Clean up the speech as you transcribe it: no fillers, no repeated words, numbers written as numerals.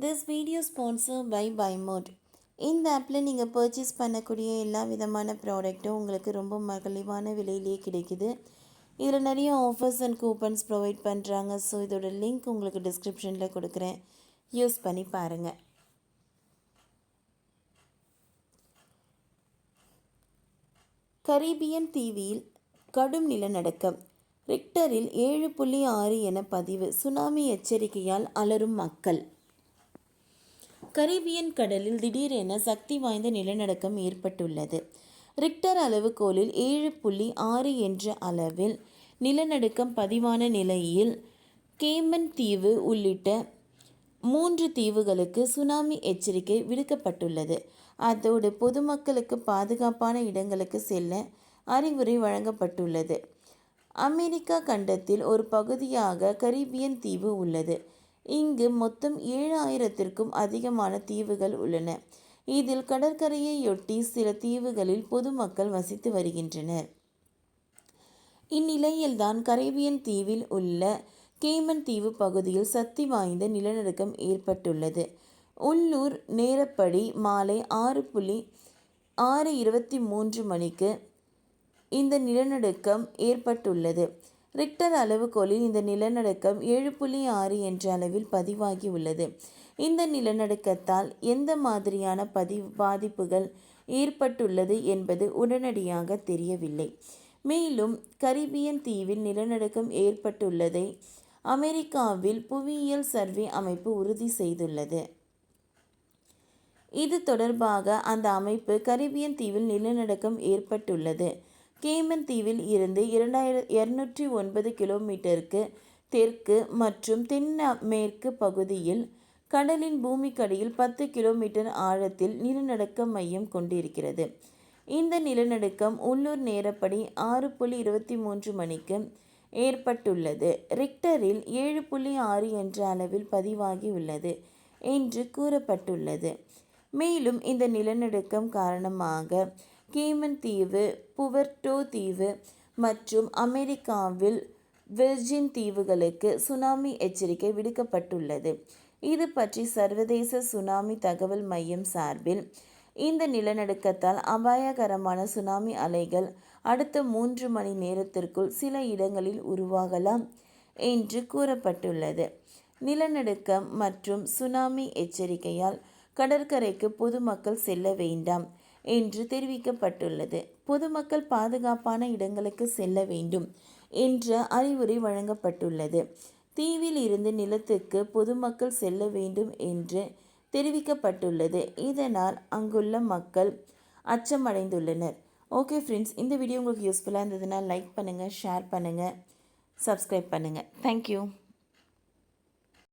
This video sponsored by BuyMote. இந்த ஆப்பில் நீங்கள் பர்ச்சேஸ் பண்ணக்கூடிய எல்லா விதமான ப்ராடக்ட்டும் உங்களுக்கு ரொம்ப மலிவான விலையிலேயே கிடைக்குது. இதில் நிறைய ஆஃபர்ஸ் அண்ட் கூப்பன்ஸ் ப்ரொவைட் பண்ணுறாங்க. ஸோ இதோட லிங்க் உங்களுக்கு டிஸ்கிரிப்ஷனில் கொடுக்குறேன், யூஸ் பண்ணி பாருங்கள். கரீபியன் தீவில் கடும் நிலநடுக்கம், ரிக்டரில் 7.6 என பதிவு. சுனாமி எச்சரிக்கையால் அலறும் மக்கள். கரீபியன் கடலில் திடீரென சக்தி வாய்ந்த நிலநடுக்கம் ஏற்பட்டுள்ளது. ரிக்டர் அளவுகோலில் 7.6 என்ற அளவில் நிலநடுக்கம் பதிவான நிலையில் கேமன் தீவு உள்ளிட்ட 3 தீவுகளுக்கு சுனாமி எச்சரிக்கை விடுக்கப்பட்டுள்ளது. அதோடு பொதுமக்களுக்கு பாதுகாப்பான இடங்களுக்கு செல்ல அறிவுரை வழங்கப்பட்டுள்ளது. அமெரிக்கா கண்டத்தில் ஒரு பகுதியாக கரீபியன் தீவு உள்ளது. இங்கு மொத்தம் 7,000க்கும் அதிகமான தீவுகள் உள்ளன. இதில் கடற்கரையையொட்டி சில தீவுகளில் பொதுமக்கள் வசித்து வருகின்றனர். இந்நிலையில்தான் கரீபியன் தீவில் உள்ள கேமன் தீவு பகுதியில் சக்தி வாய்ந்த நிலநடுக்கம் ஏற்பட்டுள்ளது. உள்ளூர் நேரப்படி மாலை 6:23 மணிக்கு இந்த நிலநடுக்கம் ஏற்பட்டுள்ளது. ரிக்டர் அளவுகோலில் இந்த நிலநடுக்கம் 7.6 என்ற அளவில் பதிவாகி உள்ளது. இந்த நிலநடுக்கத்தால் எந்த மாதிரியான பாதிப்புகள் ஏற்பட்டுள்ளது என்பது உடனடியாக தெரியவில்லை. மேலும் கரீபியன் தீவில் நிலநடுக்கம் ஏற்பட்டுள்ளதை அமெரிக்காவில் புவியியல் சர்வே அமைப்பு உறுதி செய்துள்ளது. இது தொடர்பாக அந்த அமைப்பு கரீபியன் தீவில் நிலநடுக்கம் ஏற்பட்டுள்ளது. கேமன் தீவில் இருந்து 209 கிலோமீட்டருக்கு தெற்கு மற்றும் தென்மேற்கு பகுதியில் கடலின் பூமிக்கடியில் 10 கிலோமீட்டர் ஆழத்தில் நிலநடுக்க மையம் கொண்டிருக்கிறது. இந்த நிலநடுக்கம் உள்ளூர் நேரப்படி 6:23 மணிக்கு ஏற்பட்டுள்ளது. ரிக்டரில் 7.6 என்ற அளவில் பதிவாகியுள்ளது என்று கூறப்பட்டுள்ளது. மேலும் இந்த நிலநடுக்கம் காரணமாக கேமன் தீவு, புவர்டோ தீவு மற்றும் அமெரிக்காவில் விர்ஜின் தீவுகளுக்கு சுனாமி எச்சரிக்கை விடுக்கப்பட்டுள்ளது. இது பற்றி சர்வதேச சுனாமி தகவல் மையம் சார்பில் இந்த நிலநடுக்கத்தால் அபாயகரமான சுனாமி அலைகள் அடுத்த 3 மணி நேரத்திற்குள் சில இடங்களில் உருவாகலாம் என்று கூறப்பட்டுள்ளது. நிலநடுக்கம் மற்றும் சுனாமி எச்சரிக்கையால் கடற்கரைக்கு பொதுமக்கள் செல்ல வேண்டாம் என்று தெரிவிக்கப்பட்டுள்ளது. பொதுமக்கள் பாதுகாப்பான இடங்களுக்கு செல்ல வேண்டும் என்ற அறிவுரை வழங்கப்பட்டுள்ளது. தீவில் இருந்து நிலத்துக்கு பொதுமக்கள் செல்ல வேண்டும் என்று தெரிவிக்கப்பட்டுள்ளது. இதனால் அங்குள்ள மக்கள் அச்சமடைந்துள்ளனர். ஓகே ஃப்ரெண்ட்ஸ், இந்த வீடியோ உங்களுக்கு யூஸ்ஃபுல்லாக இருந்ததுன்னா லைக் பண்ணுங்கள், ஷேர் பண்ணுங்கள், சப்ஸ்கிரைப் பண்ணுங்கள். தேங்க்யூ.